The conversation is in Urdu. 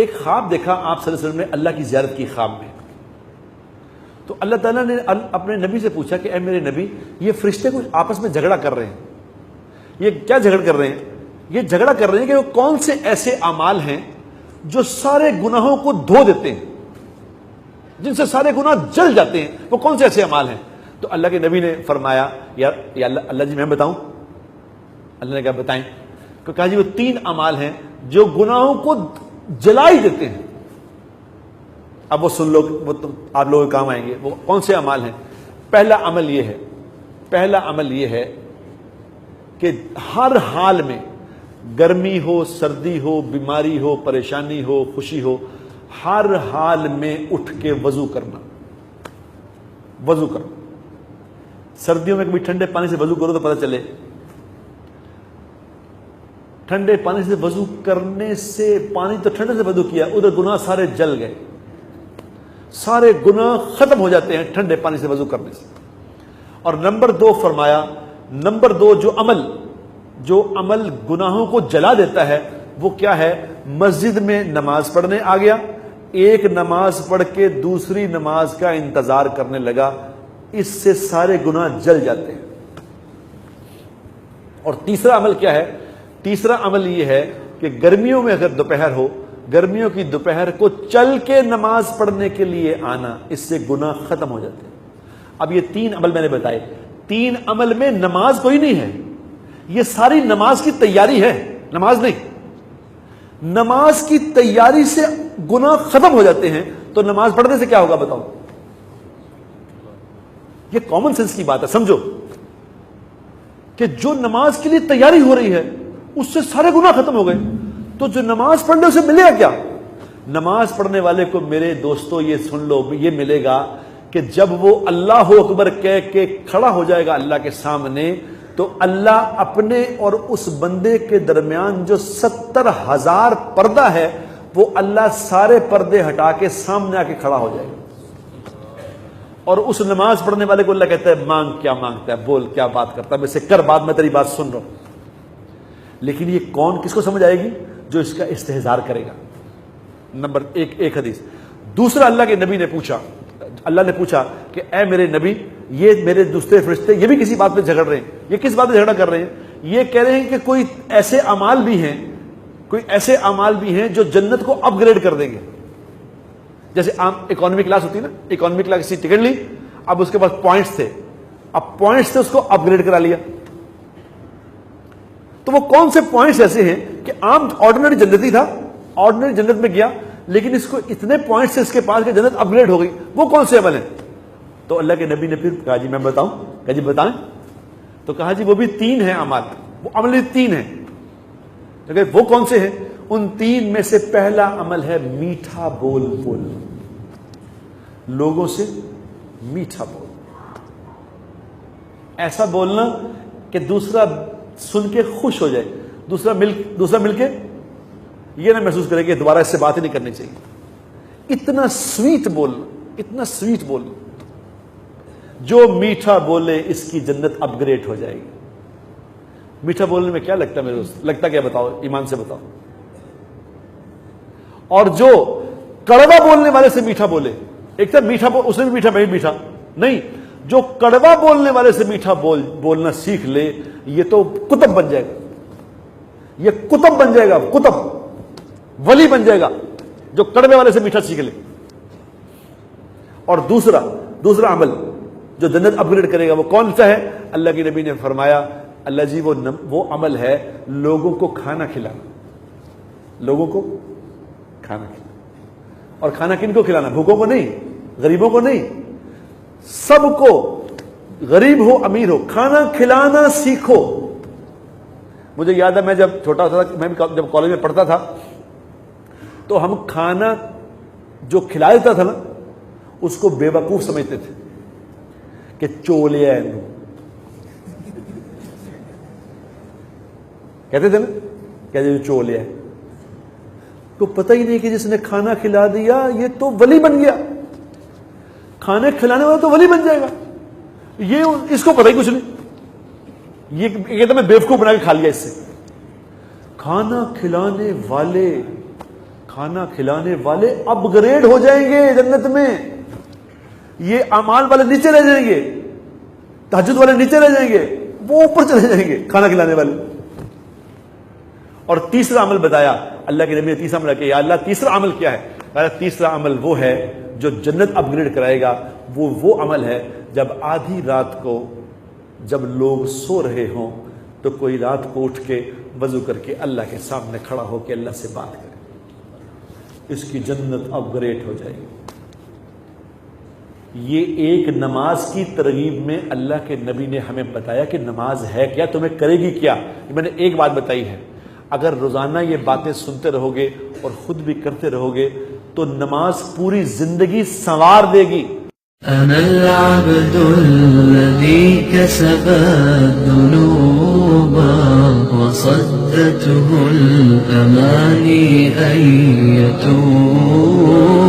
ایک خواب دیکھا آپ صلی اللہ علیہ وسلم نے اللہ کی زیارت کی خواب میں. تو اللہ تعالیٰ نے اپنے نبی سے پوچھا کہ اے میرے نبی یہ فرشتے کچھ آپس میں جھگڑا کر رہے ہیں, یہ کیا جھگڑ کر رہے ہیں؟ یہ جھگڑا کر رہے ہیں کہ وہ کون سے ایسے اعمال ہیں جو سارے گناہوں کو دھو دیتے ہیں, جن سے سارے گناہ جل جاتے ہیں, وہ کون سے ایسے اعمال ہیں؟ تو اللہ کے نبی نے فرمایا یا اللہ جی میں بتاؤں؟ اللہ نے کہا بتائیں. تو کہا جی وہ 3 اعمال ہیں جو گناہوں کو جلا ہی دیتے ہیں. اب وہ سن لو, وہ آپ لوگوں کے کام آئیں گے. وہ کون سے اعمال ہیں؟ پہلا عمل یہ ہے کہ ہر حال میں, گرمی ہو, سردی ہو, بیماری ہو, پریشانی ہو, خوشی ہو, ہر حال میں اٹھ کے وضو کرنا. سردیوں میں کبھی ٹھنڈے پانی سے وضو کرو تو پتہ چلے, ٹھنڈے پانی سے وضو کرنے سے, پانی تو ٹھنڈے سے وضو کیا, ادھر گناہ سارے جل گئے, سارے گناہ ختم ہو جاتے ہیں ٹھنڈے پانی سے وضو کرنے سے. اور نمبر 2 فرمایا, نمبر 2 جو عمل گناہوں کو جلا دیتا ہے وہ کیا ہے؟ مسجد میں نماز پڑھنے آ گیا, ایک نماز پڑھ کے دوسری نماز کا انتظار کرنے لگا, اس سے سارے گناہ جل جاتے ہیں. اور تیسرا عمل کیا ہے؟ تیسرا عمل یہ ہے کہ گرمیوں میں اگر دوپہر ہو, گرمیوں کی دوپہر کو چل کے نماز پڑھنے کے لیے آنا, اس سے گناہ ختم ہو جاتے ہیں. اب یہ 3 عمل میں نے بتائے, 3 عمل میں نماز کوئی نہیں ہے, یہ ساری نماز کی تیاری ہے, نماز نہیں. نماز کی تیاری سے گناہ ختم ہو جاتے ہیں, تو نماز پڑھنے سے کیا ہوگا بتاؤ؟ یہ کامن سینس کی بات ہے, سمجھو کہ جو نماز کے لیے تیاری ہو رہی ہے اس سے سارے گناہ ختم ہو گئے, تو جو نماز پڑھنے اسے ملے گا کیا؟ نماز پڑھنے والے کو میرے دوستو یہ سن لو, یہ ملے گا کہ جب وہ اللہ اکبر کہہ کے کھڑا ہو جائے گا اللہ کے سامنے, تو اللہ اپنے اور اس بندے کے درمیان جو 70,000 پردہ ہے, وہ اللہ سارے پردے ہٹا کے سامنے آ کے کھڑا ہو جائے گا. اور اس نماز پڑھنے والے کو اللہ کہتا ہے مانگ, کیا مانگتا ہے, بول کیا بات کرتا ہے, میں سے کر بات, میں تیری بات سن رہا ہوں. لیکن یہ کون, کس کو سمجھ آئے گی؟ جو اس کا استحضار کرے گا. نمبر 1 حدیث. دوسرا اللہ کے نبی نے پوچھا, اللہ نے پوچھا کہ اے میرے نبی, یہ میرے دوسرے فرشتے یہ بھی کسی بات پہ جھگڑ رہے ہیں, یہ کس بات پہ جھگڑا کر رہے ہیں؟ یہ کہہ رہے ہیں کہ کوئی ایسے اعمال بھی ہیں جو جنت کو اپ گریڈ کر دیں گے. جیسے عام اکانومی کلاس ہوتی ہے نا, اکانومی کلاس کی ٹکٹ لی, اب اس کے پاس پوائنٹس تھے, اب پوائنٹس سے اس کو اپ گریڈ کرا لیا. تو وہ کون سے پوائنٹس ایسے ہیں کہ عام آرڈنری جنتی تھا, آرڈنری جنت میں گیا, لیکن اس کو اتنے پوائنٹس سے اس کے پاس کہ جنت اپ گریڈ ہو گئی, وہ کون سے عمل ہیں؟ تو اللہ کے نبی نے پھر کہا جی میں بتاؤں؟ کہا جی بتائیں. تو کہا جی وہ بھی 3 ہیں اعمال, وہ عمل 3 ہیں. وہ کون سے ہیں؟ ان 3 میں سے پہلا عمل ہے میٹھا بول بولنا, لوگوں سے میٹھا بول, ایسا بولنا کہ دوسرا سن کے خوش ہو جائے, دوسرا مل کے یہ نہ محسوس کرے کہ دوبارہ اس سے بات ہی نہیں کرنی چاہیے. اتنا سویٹ بولنا, اتنا سویٹ بولنا. جو میٹھا بولے اس کی جنت اپ گریڈ ہو جائے گی. میٹھا بولنے میں کیا لگتا ہے میرے دوست؟ لگتا کیا بتاؤ, ایمان سے بتاؤ. اور جو کڑوا بولنے والے سے میٹھا بولے, ایک تو میٹھا اس نے بھی میٹھا, میں بھی میٹھا نہیں, جو کڑوا بولنے والے سے میٹھا بولنا سیکھ لے, یہ تو کتب بن جائے گا, یہ کتب بن جائے گا, کتب ولی بن جائے گا جو کڑوے والے سے میٹھا سیکھ لے. اور دوسرا عمل جو جنت اپ گریڈ کرے گا وہ کون سا ہے؟ اللہ کے نبی نے فرمایا اللہ جی وہ عمل ہے لوگوں کو کھانا کھلانا, لوگوں کو کھانا کھلانا. اور کھانا کن کو کھلانا؟ بھوکوں کو نہیں, غریبوں کو نہیں, سب کو, غریب ہو امیر ہو, کھانا کھلانا سیکھو. مجھے یاد ہے میں جب چھوٹا تھا, میں جب کالج میں پڑھتا تھا, تو ہم کھانا جو کھلا دیتا تھا نا اس کو بے وقوف سمجھتے تھے کہ چولیا ہے, کہتے تھے نا, کہتے تھے چولیا ہے. کو پتہ ہی نہیں کہ جس نے کھانا کھلا دیا یہ تو ولی بن گیا, کھانے کھلانے والا تو ولی بن جائے گا. یہ اس کو پتہ ہی کچھ نہیں, یہ کہتا میں بیوقوف بنا کے کھا لیا اس سے. کھانا کھلانے والے, کھانا کھلانے والے اپ گریڈ ہو جائیں گے جنت میں، یہ اعمال والے نیچے رہ جائیں گے، تہجد والے نیچے رہ جائیں گے، وہ اوپر چلے جائیں گے کھانا کھلانے والے۔ اور تیسرا عمل بتایا اللہ کے نبی نے، تیسرا عمل کہ یا اللہ تیسرا عمل کیا ہے؟ تیسرا عمل وہ ہے جو جنت اپ گریڈ کرائے گا، وہ عمل ہے جب آدھی رات کو جب لوگ سو رہے ہوں تو کوئی رات کو اٹھ کے وضو کر کے اللہ کے سامنے کھڑا ہو کے اللہ سے بات کرے، اس کی جنت اپ گریڈ ہو جائے گی۔ یہ ایک نماز کی ترغیب میں اللہ کے نبی نے ہمیں بتایا کہ نماز ہے کیا، تمہیں کرے گی کیا۔ میں نے ایک بات بتائی ہے، اگر روزانہ یہ باتیں سنتے رہو گے اور خود بھی کرتے رہو گے تو نماز پوری زندگی سنوار دے گی۔ أنا العبد الذي كسب الذنوب وصدته الأماني أن يتوب